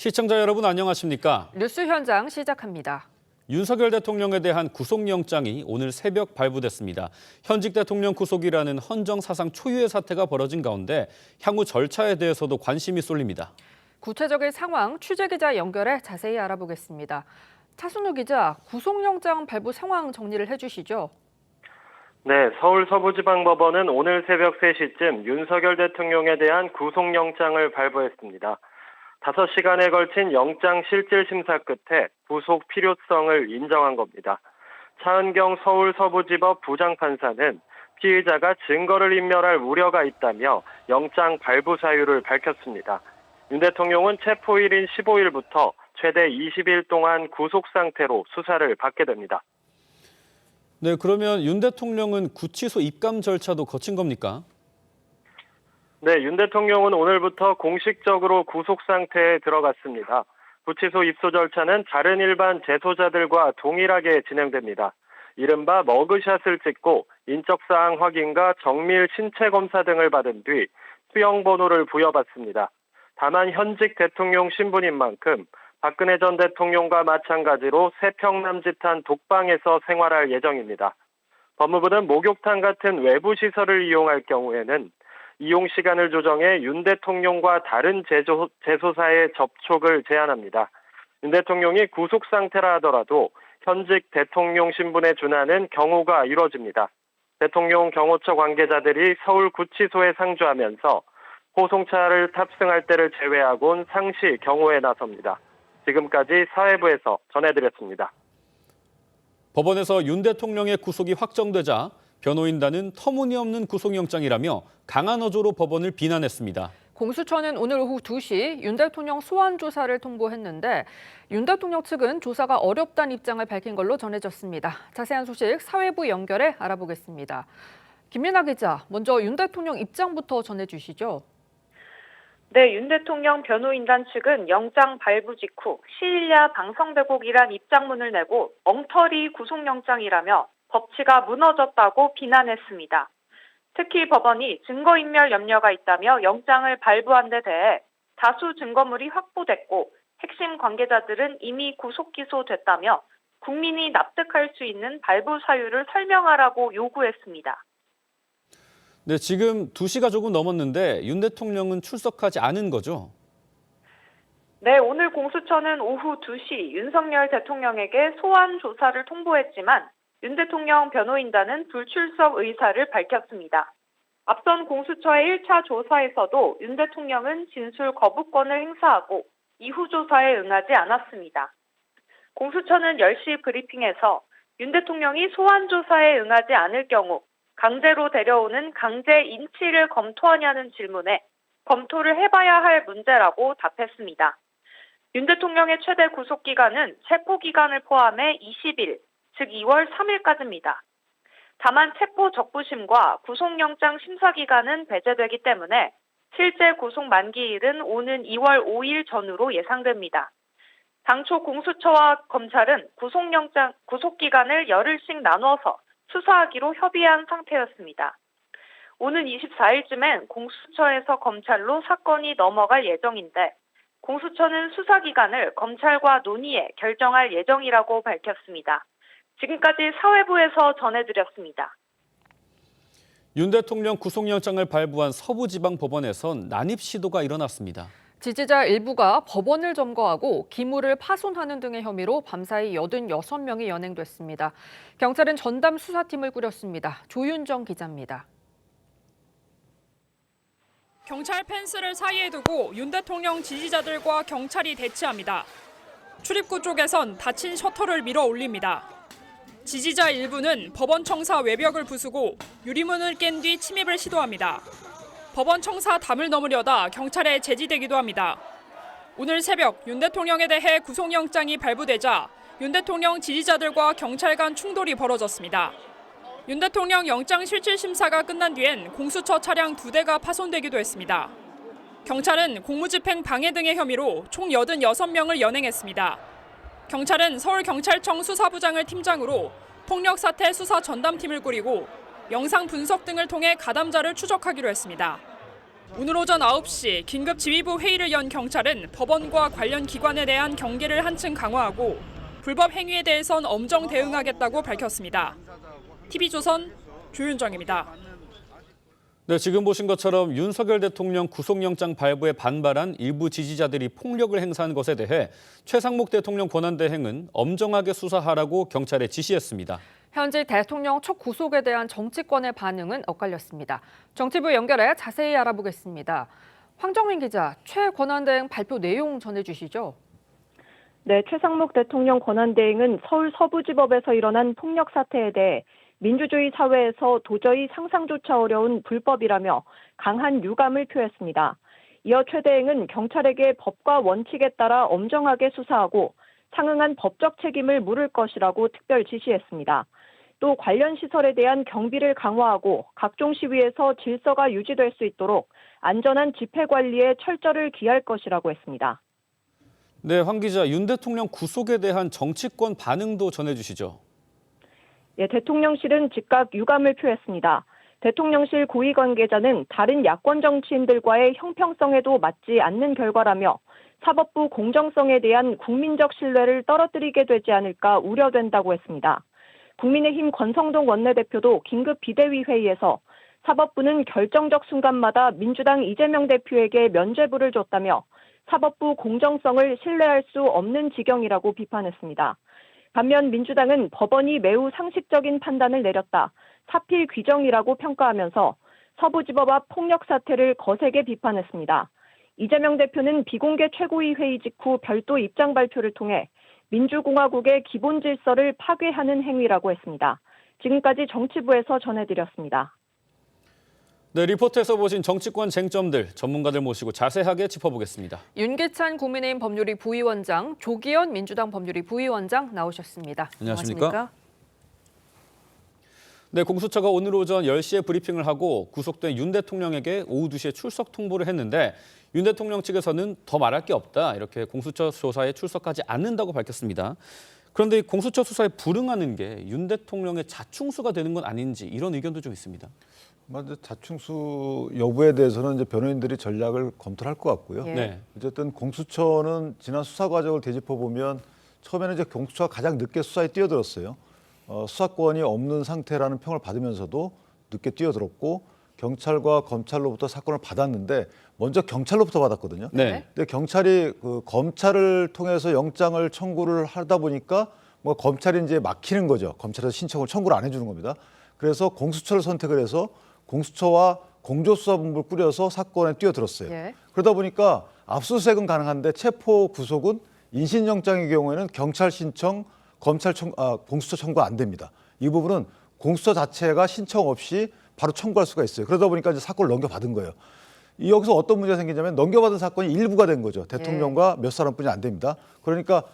시청자 여러분 안녕하십니까? 뉴스 현장 시작합니다. 윤석열 대통령에 대한 구속영장이 오늘 새벽 발부됐습니다. 현직 대통령 구속이라는 헌정사상 초유의 사태가 벌어진 가운데 향후 절차에 대해서도 관심이 쏠립니다. 구체적인 상황 취재기자 연결해 자세히 알아보겠습니다. 차순우 기자, 구속영장 발부 상황 정리를 해주시죠. 네, 서울 서부지방법원은 오늘 새벽 3시쯤 윤석열 대통령에 대한 구속영장을 발부했습니다. 5시간에 걸친 영장 실질 심사 끝에 구속 필요성을 인정한 겁니다. 차은경 서울 서부지법 부장판사는 피의자가 증거를 인멸할 우려가 있다며 영장 발부 사유를 밝혔습니다. 윤 대통령은 체포일인 15일부터 최대 20일 동안 구속 상태로 수사를 받게 됩니다. 네, 그러면 윤 대통령은 구치소 입감 절차도 거친 겁니까? 네, 윤 대통령은 오늘부터 공식적으로 구속 상태에 들어갔습니다. 구치소 입소 절차는 다른 일반 재소자들과 동일하게 진행됩니다. 이른바 머그샷을 찍고 인적사항 확인과 정밀 신체 검사 등을 받은 뒤 수용번호를 부여받습니다. 다만 현직 대통령 신분인 만큼 박근혜 전 대통령과 마찬가지로 세평남짓한 독방에서 생활할 예정입니다. 법무부는 목욕탕 같은 외부 시설을 이용할 경우에는 이용 시간을 조정해 윤 대통령과 다른 재소사의 접촉을 제한합니다. 윤 대통령이 구속 상태라 하더라도 현직 대통령 신분에 준하는 경호가 이루어집니다. 대통령 경호처 관계자들이 서울 구치소에 상주하면서 호송차를 탑승할 때를 제외하곤 상시 경호에 나섭니다. 지금까지 사회부에서 전해드렸습니다. 법원에서 윤 대통령의 구속이 확정되자 변호인단은 터무니없는 구속영장이라며 강한 어조로 법원을 비난했습니다. 공수처는 오늘 오후 2시 윤 대통령 소환 조사를 통보했는데 윤 대통령 측은 조사가 어렵다는 입장을 밝힌 걸로 전해졌습니다. 자세한 소식 사회부 연결해 알아보겠습니다. 김민아 기자, 먼저 윤 대통령 입장부터 전해주시죠. 네, 윤 대통령 변호인단 측은 영장 발부 직후 시일야 방성배곡이란 입장문을 내고 엉터리 구속영장이라며 법치가 무너졌다고 비난했습니다. 특히 법원이 증거인멸 염려가 있다며 영장을 발부한 데 대해 다수 증거물이 확보됐고 핵심 관계자들은 이미 구속 기소됐다며 국민이 납득할 수 있는 발부 사유를 설명하라고 요구했습니다. 네, 지금 2시가 조금 넘었는데 윤 대통령은 출석하지 않은 거죠? 네, 오늘 공수처는 오후 2시 윤석열 대통령에게 소환 조사를 통보했지만 윤 대통령 변호인단은 불출석 의사를 밝혔습니다. 앞선 공수처의 1차 조사에서도 윤 대통령은 진술 거부권을 행사하고 이후 조사에 응하지 않았습니다. 공수처는 10시 브리핑에서 윤 대통령이 소환 조사에 응하지 않을 경우 강제로 데려오는 강제 인치를 검토하냐는 질문에 검토를 해봐야 할 문제라고 답했습니다. 윤 대통령의 최대 구속기간은 체포기간을 포함해 20일, 즉 2월 3일까지입니다. 다만 체포 적부심과 구속영장 심사기간은 배제되기 때문에 실제 구속 만기일은 오는 2월 5일 전후로 예상됩니다. 당초 공수처와 검찰은 구속기간을 열흘씩 나눠서 수사하기로 협의한 상태였습니다. 오는 24일쯤엔 공수처에서 검찰로 사건이 넘어갈 예정인데 공수처는 수사기간을 검찰과 논의해 결정할 예정이라고 밝혔습니다. 지금까지 사회부에서 전해드렸습니다. 윤 대통령 구속영장을 발부한 서부지방법원에선 난입 시도가 일어났습니다. 지지자 일부가 법원을 점거하고 기물을 파손하는 등의 혐의로 밤사이 86명이 연행됐습니다. 경찰은 전담 수사팀을 꾸렸습니다. 조윤정 기자입니다. 경찰 펜스를 사이에 두고 윤 대통령 지지자들과 경찰이 대치합니다. 출입구 쪽에선 닫힌 셔터를 밀어 올립니다. 지지자 일부는 법원 청사 외벽을 부수고 유리문을 깬 뒤 침입을 시도합니다. 법원 청사 담을 넘으려다 경찰에 제지되기도 합니다. 오늘 새벽 윤 대통령에 대해 구속영장이 발부되자 윤 대통령 지지자들과 경찰 간 충돌이 벌어졌습니다. 윤 대통령 영장 실질 심사가 끝난 뒤엔 공수처 차량 2대가 파손되기도 했습니다. 경찰은 공무집행 방해 등의 혐의로 총 86명을 연행했습니다. 경찰은 서울경찰청 수사부장을 팀장으로 폭력사태 수사 전담팀을 꾸리고 영상 분석 등을 통해 가담자를 추적하기로 했습니다. 오늘 오전 9시 긴급 지휘부 회의를 연 경찰은 법원과 관련 기관에 대한 경계를 한층 강화하고 불법 행위에 대해선 엄정 대응하겠다고 밝혔습니다. TV조선 조윤정입니다. 네, 지금 보신 것처럼 윤석열 대통령 구속영장 발부에 반발한 일부 지지자들이 폭력을 행사한 것에 대해 최상목 대통령 권한대행은 엄정하게 수사하라고 경찰에 지시했습니다. 현직 대통령 첫 구속에 대한 정치권의 반응은 엇갈렸습니다. 정치부 연결해 자세히 알아보겠습니다. 황정민 기자, 최 권한대행 발표 내용 전해주시죠. 네, 최상목 대통령 권한대행은 서울 서부지법에서 일어난 폭력 사태에 대해 민주주의 사회에서 도저히 상상조차 어려운 불법이라며 강한 유감을 표했습니다. 이어 최 대행은 경찰에게 법과 원칙에 따라 엄정하게 수사하고 상응한 법적 책임을 물을 것이라고 특별 지시했습니다. 또 관련 시설에 대한 경비를 강화하고 각종 시위에서 질서가 유지될 수 있도록 안전한 집회 관리에 철저를 기할 것이라고 했습니다. 네, 황 기자, 윤 대통령 구속에 대한 정치권 반응도 전해주시죠. 예, 대통령실은 즉각 유감을 표했습니다. 대통령실 고위 관계자는 다른 야권 정치인들과의 형평성에도 맞지 않는 결과라며 사법부 공정성에 대한 국민적 신뢰를 떨어뜨리게 되지 않을까 우려된다고 했습니다. 국민의힘 권성동 원내대표도 긴급 비대위 회의에서 사법부는 결정적 순간마다 민주당 이재명 대표에게 면죄부를 줬다며 사법부 공정성을 신뢰할 수 없는 지경이라고 비판했습니다. 반면 민주당은 법원이 매우 상식적인 판단을 내렸다, 사필 규정이라고 평가하면서 서부지법 앞 폭력 사태를 거세게 비판했습니다. 이재명 대표는 비공개 최고위 회의 직후 별도 입장 발표를 통해 민주공화국의 기본 질서를 파괴하는 행위라고 했습니다. 지금까지 정치부에서 전해드렸습니다. 네, 리포트에서 보신 정치권 쟁점들 전문가들 모시고 자세하게 짚어보겠습니다. 윤계찬 국민의힘 법률위 부위원장, 조기현 민주당 법률위 부위원장 나오셨습니다. 안녕하십니까? 반갑습니까? 네, 공수처가 오늘 오전 10시에 브리핑을 하고 구속된 윤 대통령에게 오후 2시에 출석 통보를 했는데 윤 대통령 측에서는 더 말할 게 없다, 이렇게 공수처 조사에 출석하지 않는다고 밝혔습니다. 그런데 이 공수처 수사에 불응하는 게 윤 대통령의 자충수가 되는 건 아닌지 이런 의견도 좀 있습니다. 먼저 자충수 여부에 대해서는 이제 변호인들이 전략을 검토할 것 같고요. 예. 네. 어쨌든 공수처는 지난 수사 과정을 되짚어 보면 처음에는 이제 공수처가 가장 늦게 수사에 뛰어들었어요. 수사권이 없는 상태라는 평을 받으면서도 늦게 뛰어들었고 경찰과 검찰로부터 사건을 받았는데 먼저 경찰로부터 받았거든요. 네. 근데 경찰이 그 검찰을 통해서 영장을 청구를 하다 보니까 뭐 검찰이 이제 막히는 거죠. 검찰에서 신청을 청구를 안 해주는 겁니다. 그래서 공수처를 선택을 해서 공수처와 공조수사본부를 꾸려서 사건에 뛰어들었어요. 예. 그러다 보니까 압수수색은 가능한데 체포 구속은 인신영장의 경우에는 경찰 신청, 공수처 청구 안 됩니다. 이 부분은 공수처 자체가 신청 없이 바로 청구할 수가 있어요. 그러다 보니까 이제 사건을 넘겨받은 거예요. 여기서 어떤 문제가 생기냐면 넘겨받은 사건이 일부가 된 거죠. 대통령과 몇 사람뿐이 안 됩니다. 그러니까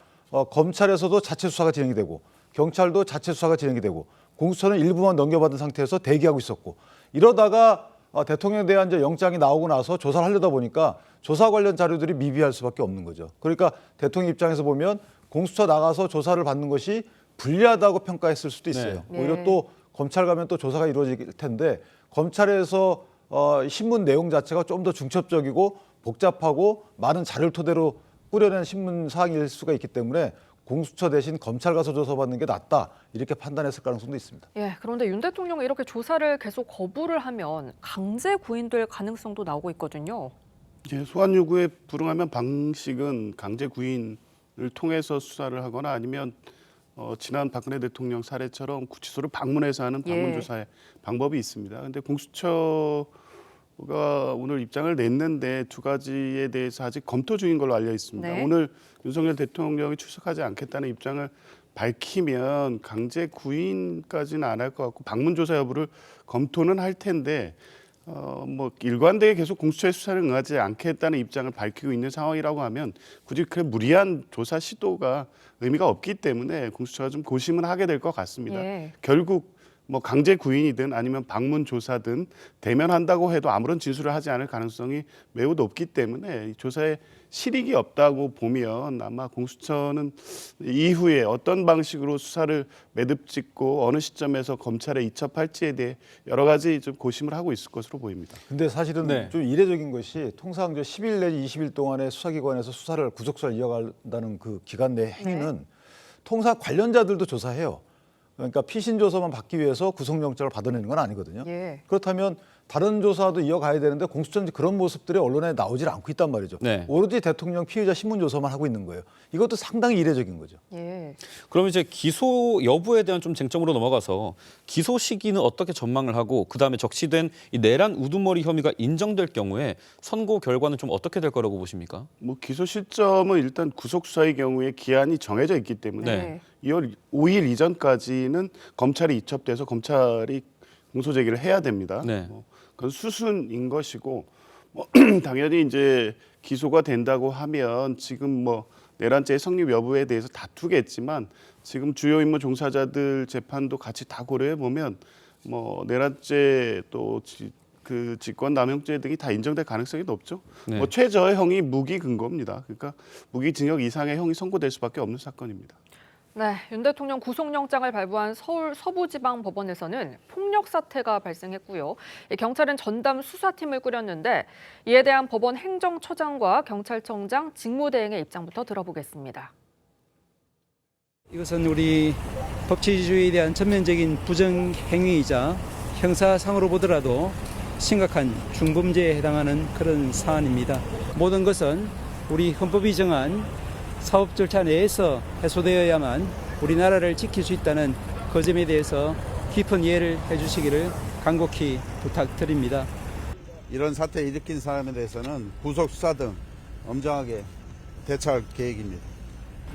검찰에서도 자체 수사가 진행이 되고 경찰도 자체 수사가 진행이 되고 공수처는 일부만 넘겨받은 상태에서 대기하고 있었고 이러다가 대통령에 대한 이제 영장이 나오고 나서 조사를 하려다 보니까 조사 관련 자료들이 미비할 수밖에 없는 거죠. 그러니까 대통령 입장에서 보면 공수처 나가서 조사를 받는 것이 불리하다고 평가했을 수도 있어요. 네. 오히려 또 검찰 가면 또 조사가 이루어질 텐데 검찰에서 신문 내용 자체가 좀 더 중첩적이고 복잡하고 많은 자료를 토대로 꾸려낸 신문 사항일 수가 있기 때문에 공수처 대신 검찰 가서 조사받는 게 낫다, 이렇게 판단했을 가능성도 있습니다. 예, 그런데 윤 대통령이 이렇게 조사를 계속 거부를 하면 강제 구인될 가능성도 나오고 있거든요. 예, 소환 요구에 불응하면 방식은 강제 구인을 통해서 수사를 하거나 아니면 지난 박근혜 대통령 사례처럼 구치소를 방문해서 하는 방문 조사의 방법이 있습니다. 그런데 공수처가 오늘 입장을 냈는데 두 가지에 대해서 아직 검토 중인 걸로 알려 있습니다. 네. 오늘 윤석열 대통령이 출석하지 않겠다는 입장을 밝히면 강제 구인까지는 안 할 것 같고 방문 조사 여부를 검토는 할 텐데 뭐 일관되게 계속 공수처의 수사를 응하지 않겠다는 입장을 밝히고 있는 상황이라고 하면 굳이 그래 무리한 조사 시도가 의미가 없기 때문에 공수처가 좀 고심은 하게 될 것 같습니다. 예. 결국 뭐 강제 구인이든 아니면 방문 조사든 대면한다고 해도 아무런 진술을 하지 않을 가능성이 매우 높기 때문에 이 조사에 실익이 없다고 보면 아마 공수처는 이후에 어떤 방식으로 수사를 매듭짓고 어느 시점에서 검찰에 이첩할지에 대해 여러 가지 좀 고심을 하고 있을 것으로 보입니다. 근데 사실은 네. 좀 이례적인 것이 통상 10일 내지 20일 동안의 수사기관에서 구속수사를 이어간다는 그 기간 내 행위는 통상 관련자들도 조사해요. 그러니까 피신 조서만 받기 위해서 구속영장을 받아내는 건 아니거든요. 예. 그렇다면 다른 조사도 이어가야 되는데 공수처는 그런 모습들이 언론에 나오질 않고 있단 말이죠. 네. 오로지 대통령 피의자 신문 조사만 하고 있는 거예요. 이것도 상당히 이례적인 거죠. 예. 그럼 이제 기소 여부에 대한 좀 쟁점으로 넘어가서 기소 시기는 어떻게 전망을 하고 그다음에 적시된 이 내란 우두머리 혐의가 인정될 경우에 선고 결과는 좀 어떻게 될 거라고 보십니까? 뭐 기소 시점은 일단 구속 수사의 경우에 기한이 정해져 있기 때문에 네. 2월 5일 이전까지는 검찰이 이첩돼서 검찰이 공소 제기를 해야 됩니다. 네. 그건 수순인 것이고 뭐 당연히 이제 기소가 된다고 하면 지금 뭐 내란죄의 성립 여부에 대해서 다투겠지만 지금 주요 임무 종사자들 재판도 같이 다 고려해 보면 뭐 내란죄 또 그 직권남용죄 등이 다 인정될 가능성이 높죠. 네. 뭐 최저형이 무기 근거입니다. 그러니까 무기징역 이상의 형이 선고될 수밖에 없는 사건입니다. 네, 윤 대통령 구속영장을 발부한 서울 서부지방법원에서는 폭력 사태가 발생했고요. 경찰은 전담 수사팀을 꾸렸는데 이에 대한 법원 행정처장과 경찰청장 직무대행의 입장부터 들어보겠습니다. 이것은 우리 법치주의에 대한 전면적인 부정 행위이자 형사상으로 보더라도 심각한 중범죄에 해당하는 그런 사안입니다. 모든 것은 우리 헌법이 정한 사법 절차 내에서 해소되어야만 우리나라를 지킬 수 있다는 그 점에 대해서 깊은 이해를 해주시기를 간곡히 부탁드립니다. 이런 사태 일으킨 사람에 대해서는 구속 수사 등 엄정하게 대처할 계획입니다.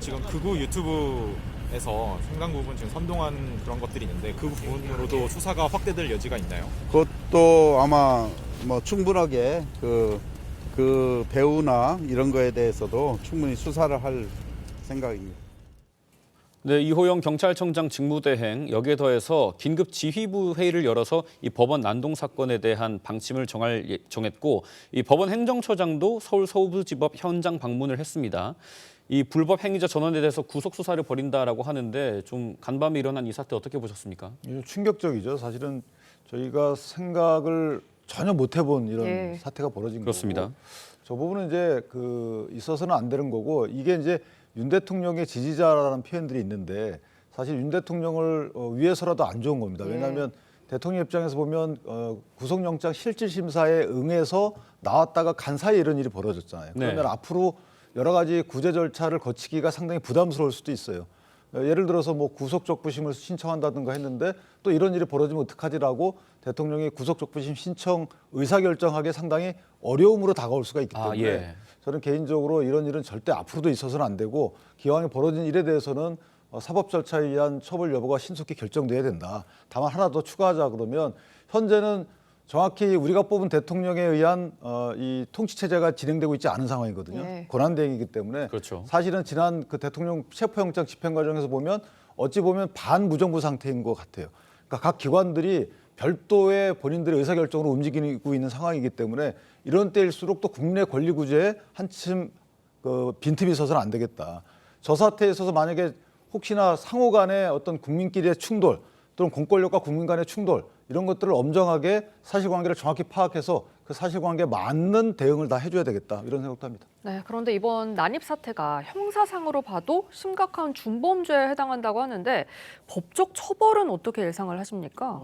지금 극우 유튜브에서 상당 부분 지금 선동한 그런 것들이 있는데 그 부분으로도 수사가 확대될 여지가 있나요? 그것도 아마 뭐 충분하게 그 배우나 이런 거에 대해서도 충분히 수사를 할 생각입니다. 네, 이호영 경찰청장 직무대행 여기에 더해서 긴급 지휘부 회의를 열어서 이 법원 난동 사건에 대한 방침을 정했고 이 법원 행정처장도 서울 서부지법 현장 방문을 했습니다. 이 불법 행위자 전원에 대해서 구속 수사를 벌인다라고 하는데 좀 간밤에 일어난 이 사태 어떻게 보셨습니까? 충격적이죠. 사실은 저희가 생각을 전혀 못 해본 이런 사태가 벌어진 그렇습니다. 거고. 저 부분은 이제 있어서는 안 되는 거고 이게 이제 윤 대통령의 지지자라는 표현들이 있는데 사실 윤 대통령을 위해서라도 안 좋은 겁니다. 왜냐하면 대통령 입장에서 보면 구속영장 실질심사에 응해서 나왔다가 간 사이에 이런 일이 벌어졌잖아요. 그러면 네. 앞으로 여러 가지 구제 절차를 거치기가 상당히 부담스러울 수도 있어요. 예를 들어서 뭐 구속적부심을 신청한다든가 했는데 또 이런 일이 벌어지면 어떡하지라고 대통령이 구속적부심 신청 의사결정하기에 상당히 어려움으로 다가올 수가 있기 때문에 저는 개인적으로 이런 일은 절대 앞으로도 있어서는 안 되고 기왕에 벌어진 일에 대해서는 사법 절차에 의한 처벌 여부가 신속히 결정돼야 된다. 다만 하나 더 추가하자 그러면 현재는 정확히 우리가 뽑은 대통령에 의한 이 통치체제가 진행되고 있지 않은 상황이거든요. 권한대행이기 때문에 그렇죠. 사실은 지난 그 대통령 체포영장 집행 과정에서 보면 어찌 보면 반무정부 상태인 것 같아요. 그러니까 각 기관들이 별도의 본인들의 의사결정으로 움직이고 있는 상황이기 때문에 이런 때일수록 또 국내 권리구제에 한층 빈틈이 있어서는 안 되겠다. 저 사태에 있어서 만약에 혹시나 상호 간의 어떤 국민끼리의 충돌 또는 공권력과 국민 간의 충돌 이런 것들을 엄정하게 사실관계를 정확히 파악해서 그 사실관계에 맞는 대응을 다 해줘야 되겠다 이런 생각도 합니다. 네, 그런데 이번 난입 사태가 형사상으로 봐도 심각한 중범죄에 해당한다고 하는데 법적 처벌은 어떻게 예상을 하십니까?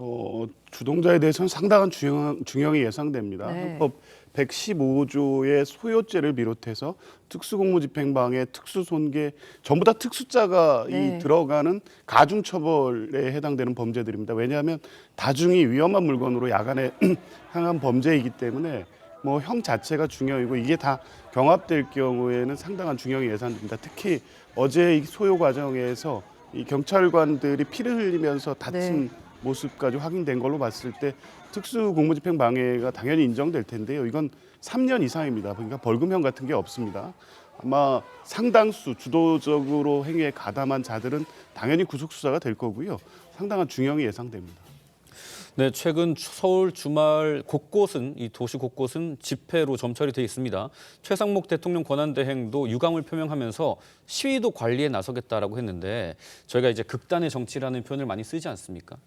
주동자에 대해서는 상당한 중형이 예상됩니다. 헌법 115조의 소요죄를 비롯해서 특수공무집행방해, 특수손괴 전부 다 특수자가 들어가는 가중처벌에 해당되는 범죄들입니다. 왜냐하면 다중이 위험한 물건으로 야간에 향한 범죄이기 때문에 뭐 형 자체가 중형이고 이게 다 경합될 경우에는 상당한 중형이 예상됩니다. 특히 어제 이 소요 과정에서 이 경찰관들이 피를 흘리면서 다친 모습까지 확인된 걸로 봤을 때 특수공무집행 방해가 당연히 인정될 텐데요. 이건 3년 이상입니다. 그러니까 벌금형 같은 게 없습니다. 아마 상당수 주도적으로 행위에 가담한 자들은 당연히 구속 수사가 될 거고요. 상당한 중형이 예상됩니다. 네, 최근 서울 주말 곳곳은 이 도시 곳곳은 집회로 점철이 돼 있습니다. 최상목 대통령 권한대행도 유감을 표명하면서 시위도 관리에 나서겠다라고 했는데 저희가 이제 극단의 정치라는 표현을 많이 쓰지 않습니까?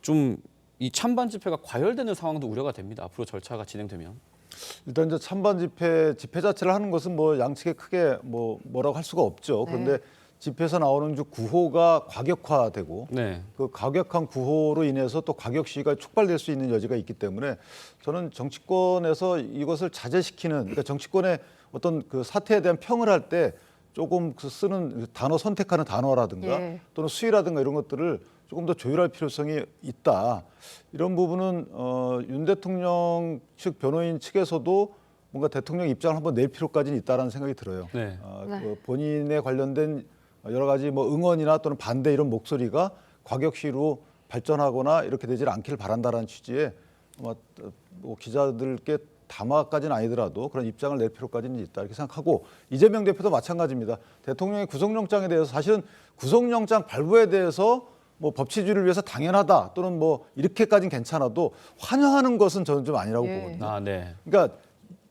좀 이 찬반 집회가 과열되는 상황도 우려가 됩니다. 앞으로 절차가 진행되면. 일단 이제 찬반 집회 자체를 하는 것은 뭐 양측에 크게 뭐라고 할 수가 없죠. 그런데 집회에서 나오는 구호가 과격화되고 네. 그 과격한 구호로 인해서 또 과격 시위가 촉발될 수 있는 여지가 있기 때문에 저는 정치권에서 이것을 자제시키는, 그러니까 정치권의 어떤 그 사태에 대한 평을 할 때 조금 그 쓰는 단어 선택하는 단어라든가 또는 수위라든가 이런 것들을 조금 더 조율할 필요성이 있다. 이런 부분은 윤 대통령 측 변호인 측에서도 뭔가 대통령 입장을 한번 낼 필요까지는 있다라는 생각이 들어요. 네. 그 본인에 관련된 여러 가지 응언이나 또는 반대 이런 목소리가 과격 시위로 발전하거나 이렇게 되지 않기를 바란다라는 취지에 기자들께 담화까지는 아니더라도 그런 입장을 낼 필요까지는 있다 이렇게 생각하고, 이재명 대표도 마찬가지입니다. 대통령의 구속영장에 대해서 사실은 구속영장 발부에 대해서 법치주의를 위해서 당연하다 또는 이렇게까지는 괜찮아도 환영하는 것은 저는 좀 아니라고 보거든요. 아, 네. 그러니까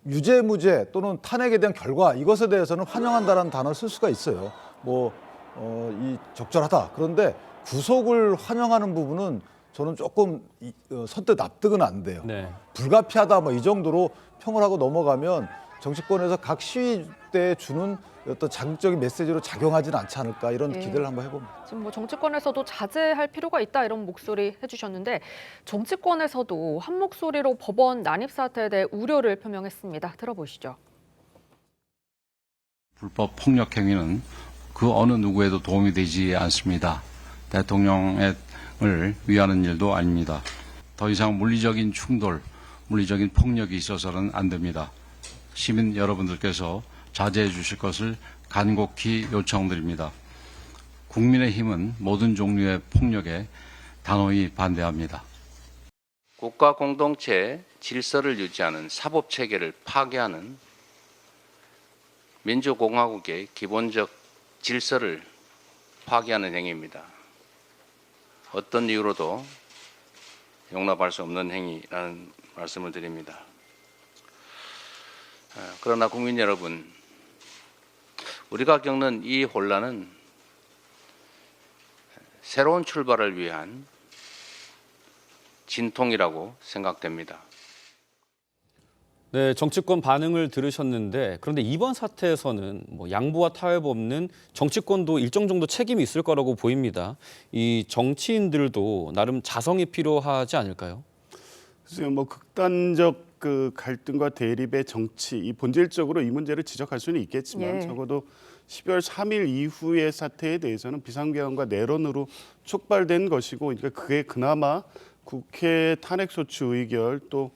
유죄, 무죄 또는 탄핵에 대한 결과, 이것에 대해서는 환영한다라는 단어를 쓸 수가 있어요. 이 적절하다. 그런데 구속을 환영하는 부분은 저는 조금 선뜻 납득은 안 돼요. 네. 불가피하다 이 정도로 평을 하고 넘어가면 정치권에서 각 시위 때 주는 어떤 자극적인 메시지로 작용하지는 않지 않을까, 이런 기대를 한번 해봅니다. 지금 정치권에서도 자제할 필요가 있다 이런 목소리 해주셨는데, 정치권에서도 한 목소리로 법원 난입 사태에 대해 우려를 표명했습니다. 들어보시죠. 불법 폭력 행위는 그 어느 누구에도 도움이 되지 않습니다. 대통령을 위하는 일도 아닙니다. 더 이상 물리적인 충돌, 물리적인 폭력이 있어서는 안 됩니다. 시민 여러분들께서 자제해 주실 것을 간곡히 요청드립니다. 국민의힘은 모든 종류의 폭력에 단호히 반대합니다. 국가 공동체 질서를 유지하는 사법체계를 파괴하는 민주공화국의 기본적 질서를 파괴하는 행위입니다. 어떤 이유로도 용납할 수 없는 행위라는 말씀을 드립니다. 그러나 국민 여러분, 우리가 겪는 이 혼란은 새로운 출발을 위한 진통이라고 생각됩니다. 네, 정치권 반응을 들으셨는데, 그런데 이번 사태에서는 양보와 타협 없는 정치권도 일정 정도 책임이 있을 거라고 보입니다. 이 정치인들도 나름 자성이 필요하지 않을까요? 글쎄요, 극단적 그 갈등과 대립의 정치, 이 본질적으로 이 문제를 지적할 수는 있겠지만 적어도 12월 3일 이후의 사태에 대해서는 비상계엄과 내론으로 촉발된 것이고, 그러니까 그게 그나마 국회 탄핵소추 의결 또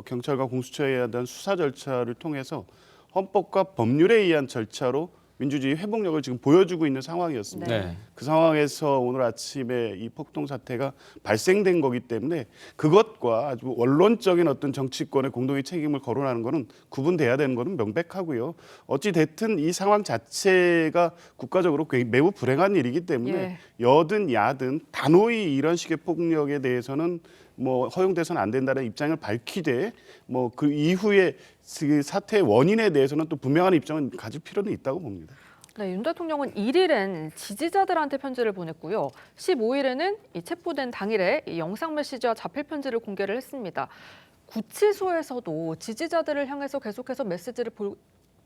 경찰과 공수처에 대한 수사 절차를 통해서 헌법과 법률에 의한 절차로 민주주의 회복력을 지금 보여주고 있는 상황이었습니다. 네. 그 상황에서 오늘 아침에 이 폭동 사태가 발생된 거기 때문에 그것과 아주 원론적인 어떤 정치권의 공동의 책임을 거론하는 것은 구분돼야 되는 것은 명백하고요. 어찌 됐든 이 상황 자체가 국가적으로 매우 불행한 일이기 때문에 여든 야든 단호히 이런 식의 폭력에 대해서는 허용돼서는 안 된다는 입장을 밝히되 그 이후에 그 사태의 원인에 대해서는 또 분명한 입장을 가질 필요는 있다고 봅니다. 네, 윤 대통령은 1일엔 지지자들한테 편지를 보냈고요. 15일에는 이 체포된 당일에 이 영상 메시지와 자필 편지를 공개를 했습니다. 구치소에서도 지지자들을 향해서 계속해서 메시지를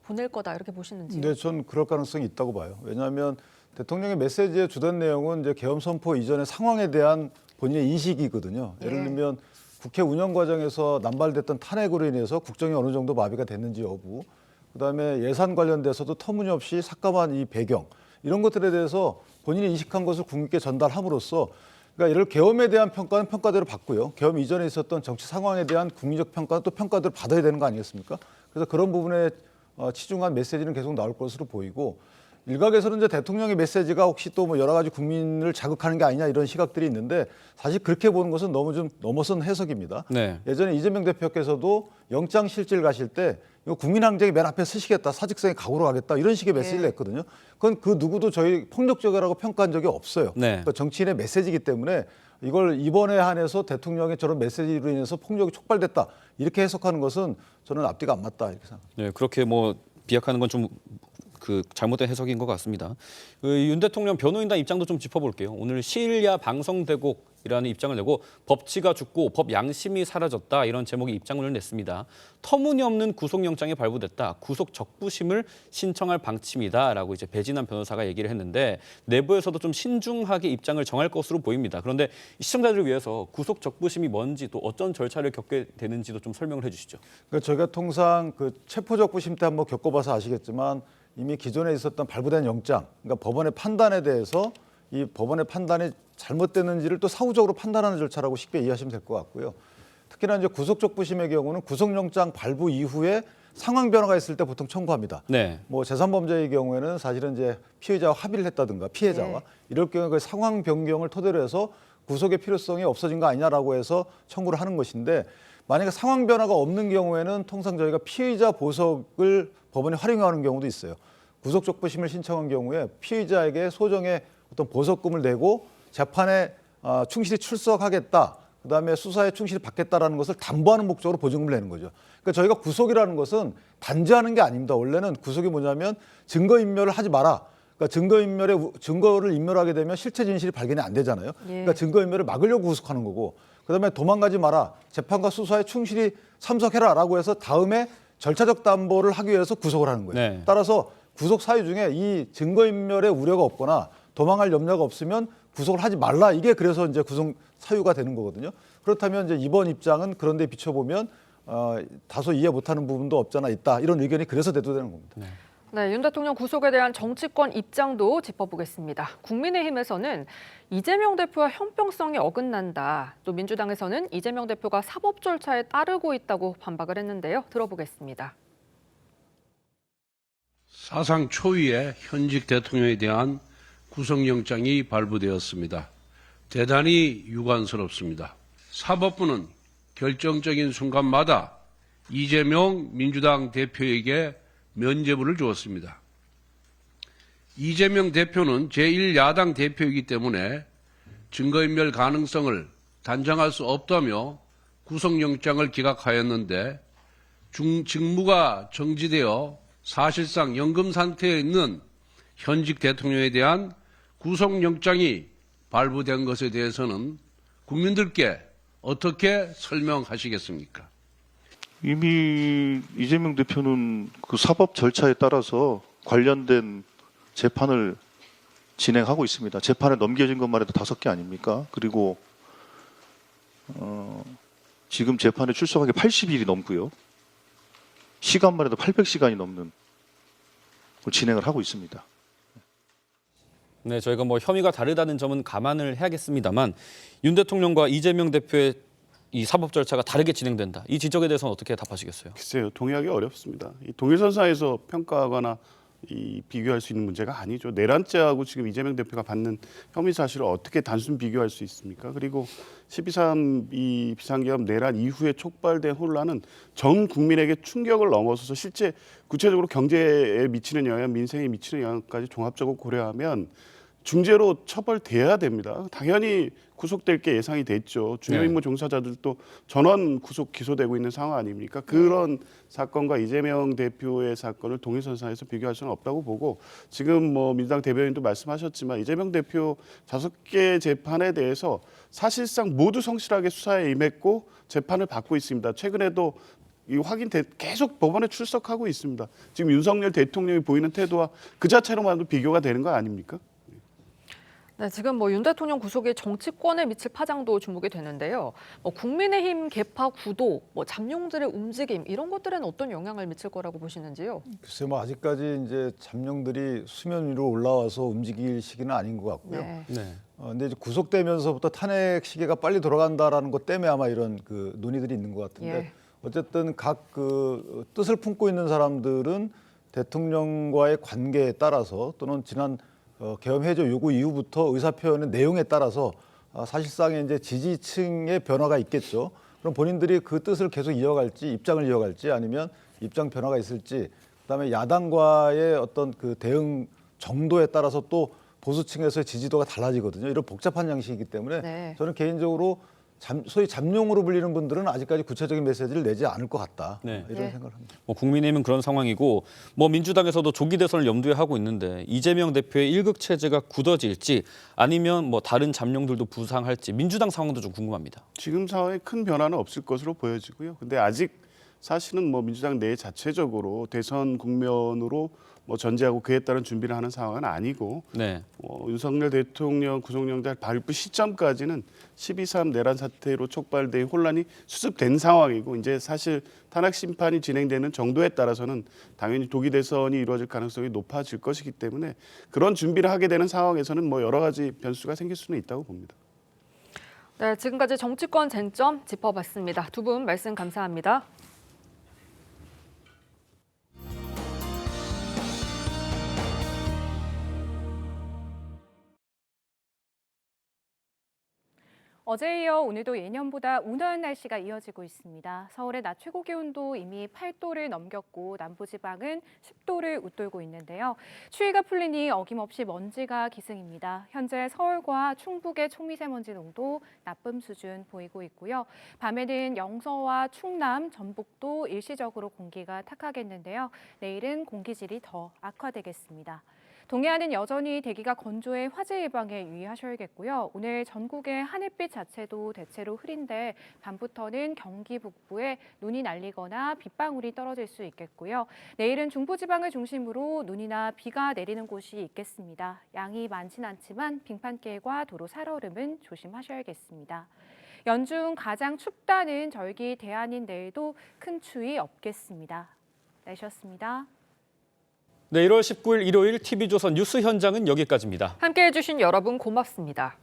보낼 거다 이렇게 보시는지요? 네, 전 그럴 가능성이 있다고 봐요. 왜냐하면 대통령의 메시지의 주된 내용은 이제 계엄 선포 이전의 상황에 대한 본인의 인식이거든요. 예를 들면 국회 운영 과정에서 남발됐던 탄핵으로 인해서 국정이 어느 정도 마비가 됐는지 여부, 그다음에 예산 관련돼서도 터무니없이 삭감한 이 배경, 이런 것들에 대해서 본인이 인식한 것을 국민께 전달함으로써, 그러니까 이를 계엄에 대한 평가는 평가대로 받고요. 계엄 이전에 있었던 정치 상황에 대한 국민적 평가는 또 평가대로 받아야 되는 거 아니겠습니까? 그래서 그런 부분에 치중한 메시지는 계속 나올 것으로 보이고, 일각에서는 이제 대통령의 메시지가 혹시 또 여러 가지 국민을 자극하는 게 아니냐 이런 시각들이 있는데, 사실 그렇게 보는 것은 너무 좀 넘어선 해석입니다. 네. 예전에 이재명 대표께서도 영장 실질 가실 때 이거 국민항쟁이 맨 앞에 서시겠다, 사직성의 각오로 가겠다 이런 식의 메시지를 냈거든요. 그건 그 누구도 저희 폭력적이라고 평가한 적이 없어요. 네. 그러니까 정치인의 메시지이기 때문에 이걸 이번에 한해서 대통령의 저런 메시지로 인해서 폭력이 촉발됐다 이렇게 해석하는 것은 저는 앞뒤가 안 맞다 이렇게 생각합니다. 네, 그렇게 뭐 비약하는 건 좀 잘못된 해석인 것 같습니다. 윤 대통령 변호인단 입장도 좀 짚어볼게요. 오늘 시일야 방성대곡이라는 입장을 내고 법치가 죽고 법 양심이 사라졌다 이런 제목의 입장문을 냈습니다. 터무니없는 구속영장이 발부됐다. 구속 적부심을 신청할 방침이다라고 이제 배진환 변호사가 얘기를 했는데 내부에서도 좀 신중하게 입장을 정할 것으로 보입니다. 그런데 시청자들을 위해서 구속 적부심이 뭔지 또 어떤 절차를 겪게 되는지도 좀 설명을 해주시죠. 그러니까 저희가 통상 그 체포 적부심 때 한번 겪어봐서 아시겠지만. 이미 기존에 있었던 발부된 영장, 그러니까 법원의 판단에 대해서 이 법원의 판단이 잘못됐는지를 또 사후적으로 판단하는 절차라고 쉽게 이해하시면 될 것 같고요. 특히나 이제 구속적부심의 경우는 구속영장 발부 이후에 상황 변화가 있을 때 보통 청구합니다. 네. 뭐 재산범죄의 경우에는 사실은 이제 피의자와 합의를 했다든가 피해자와 이럴 경우에 그 상황 변경을 토대로 해서 구속의 필요성이 없어진 거 아니냐라고 해서 청구를 하는 것인데 만약에 상황 변화가 없는 경우에는 통상 저희가 피의자 보석을 법원이 활용하는 경우도 있어요. 구속적부심을 신청한 경우에 피의자에게 소정의 어떤 보석금을 내고 재판에 충실히 출석하겠다. 그다음에 수사에 충실히 받겠다라는 것을 담보하는 목적으로 보증금을 내는 거죠. 그러니까 저희가 구속이라는 것은 단죄하는 게 아닙니다. 원래는 구속이 뭐냐면 증거인멸을 하지 마라. 그러니까 증거를 인멸하게 되면 실체 진실이 발견이 안 되잖아요. 그러니까 증거인멸을 막으려고 구속하는 거고 그다음에 도망가지 마라. 재판과 수사에 충실히 참석해라라고 해서 다음에 절차적 담보를 하기 위해서 구속을 하는 거예요. 네. 따라서 구속 사유 중에 이 증거인멸의 우려가 없거나 도망할 염려가 없으면 구속을 하지 말라. 이게 그래서 이제 구속 사유가 되는 거거든요. 그렇다면 이제 이번 입장은 그런 데 비춰보면 다소 이해 못하는 부분도 없잖아 있다. 이런 의견이 그래서 대두되는 겁니다. 네, 윤 대통령 구속에 대한 정치권 입장도 짚어보겠습니다. 국민의힘에서는 이재명 대표와 형평성이 어긋난다. 또 민주당에서는 이재명 대표가 사법 절차에 따르고 있다고 반박을 했는데요. 들어보겠습니다. 사상 초유의 현직 대통령에 대한 구속영장이 발부되었습니다. 대단히 유감스럽습니다. 사법부는 결정적인 순간마다 이재명 민주당 대표에게 면죄부를 주었습니다. 이재명 대표는 제1야당 대표이기 때문에 증거인멸 가능성을 단정할 수 없다며 구속영장을 기각하였는데 직무가 정지되어 사실상 연금 상태에 있는 현직 대통령에 대한 구속영장이 발부된 것에 대해서는 국민들께 어떻게 설명하시겠습니까? 이미 이재명 대표는 그 사법 절차에 따라서 관련된 재판을 진행하고 있습니다. 재판에 넘겨진 것만 해도 5개 아닙니까? 그리고 지금 재판에 출석하기 80일이 넘고요. 시간만 해도 800시간이 넘는 걸 진행을 하고 있습니다. 네, 저희가 뭐 혐의가 다르다는 점은 감안을 해야겠습니다만 윤 대통령과 이재명 대표의 이 사법 절차가 다르게 진행된다. 이 지적에 대해서는 어떻게 답하시겠어요? 글쎄요, 동의하기 어렵습니다. 이 동일선상에서 평가하거나 비교할 수 있는 문제가 아니죠. 내란죄하고 지금 이재명 대표가 받는 혐의 사실을 어떻게 단순 비교할 수 있습니까? 그리고 12.3 이 비상계엄 내란 이후에 촉발된 혼란은 전 국민에게 충격을 넘어서서 실제 구체적으로 경제에 미치는 영향, 민생에 미치는 영향까지 종합적으로 고려하면 중죄로 처벌돼야 됩니다. 당연히 구속될 게 예상이 됐죠. 중요 임무 종사자들도 전원 구속 기소되고 있는 상황 아닙니까? 그런 사건과 이재명 대표의 사건을 동일선상에서 비교할 수는 없다고 보고 지금 뭐 민주당 대변인도 말씀하셨지만 이재명 대표 5개 재판에 대해서 사실상 모두 성실하게 수사에 임했고 재판을 받고 있습니다. 최근에도 이 계속 법원에 출석하고 있습니다. 지금 윤석열 대통령이 보이는 태도와 그 자체로만도 비교가 되는 거 아닙니까? 네, 지금 윤 대통령 구속이 정치권에 미칠 파장도 주목이 되는데요. 국민의힘 개파 구도, 잠룡들의 움직임 이런 것들은 어떤 영향을 미칠 거라고 보시는지요? 글쎄 아직까지 이제 잠룡들이 수면 위로 올라와서 움직일 시기는 아닌 것 같고요. 근데 이제 구속되면서부터 탄핵 시기가 빨리 돌아간다라는 것 때문에 아마 이런 그 논의들이 있는 것 같은데 어쨌든 각 그 뜻을 품고 있는 사람들은 대통령과의 관계에 따라서 또는 지난 계엄 해제 요구 이후부터 의사표현의 내용에 따라서 사실상의 이제 지지층의 변화가 있겠죠. 그럼 본인들이 그 뜻을 계속 이어갈지 입장을 이어갈지 아니면 입장 변화가 있을지, 그다음에 야당과의 어떤 그 대응 정도에 따라서 또 보수층에서의 지지도가 달라지거든요. 이런 복잡한 양식이기 때문에 네. 저는 개인적으로 소위 잠룡으로 불리는 분들은 아직까지 구체적인 메시지를 내지 않을 것 같다. 네. 이런 예. 생각을 합니다. 뭐 국민의힘은 그런 상황이고 뭐 민주당에서도 조기 대선을 염두에 하고 있는데 이재명 대표의 일극 체제가 굳어질지 아니면 뭐 다른 잠룡들도 부상할지 민주당 상황도 좀 궁금합니다. 지금 상황에 큰 변화는 없을 것으로 보여지고요. 근데 아직 사실은 뭐 민주당 내 자체적으로 대선 국면으로 뭐 전제하고 그에 따른 준비를 하는 상황은 아니고 네. 윤석열 대통령 구속영장 발부 시점까지는 12.3 내란 사태로 촉발돼 혼란이 수습된 상황이고 이제 사실 탄핵 심판이 진행되는 정도에 따라서는 당연히 조기 대선이 이루어질 가능성이 높아질 것이기 때문에 그런 준비를 하게 되는 상황에서는 뭐 여러 가지 변수가 생길 수는 있다고 봅니다. 네, 지금까지 정치권 쟁점 짚어봤습니다. 두 분 말씀 감사합니다. 어제에 이어 오늘도 예년보다 온화한 날씨가 이어지고 있습니다. 서울의 낮 최고 기온도 이미 8도를 넘겼고 남부지방은 10도를 웃돌고 있는데요. 추위가 풀리니 어김없이 먼지가 기승입니다. 현재 서울과 충북의 초미세먼지 농도 나쁨 수준 보이고 있고요. 밤에는 영서와 충남, 전북도 일시적으로 공기가 탁하겠는데요. 내일은 공기질이 더 악화되겠습니다. 동해안은 여전히 대기가 건조해 화재 예방에 유의하셔야겠고요. 오늘 전국의 하늘빛 자체도 대체로 흐린데 밤부터는 경기 북부에 눈이 날리거나 빗방울이 떨어질 수 있겠고요. 내일은 중부지방을 중심으로 눈이나 비가 내리는 곳이 있겠습니다. 양이 많진 않지만 빙판길과 도로 살얼음은 조심하셔야겠습니다. 연중 가장 춥다는 절기 대안인 내일도 큰 추위 없겠습니다. 날씨였습니다. 네, 1월 19일 일요일 TV조선 뉴스 현장은 여기까지입니다. 함께해 주신 여러분 고맙습니다.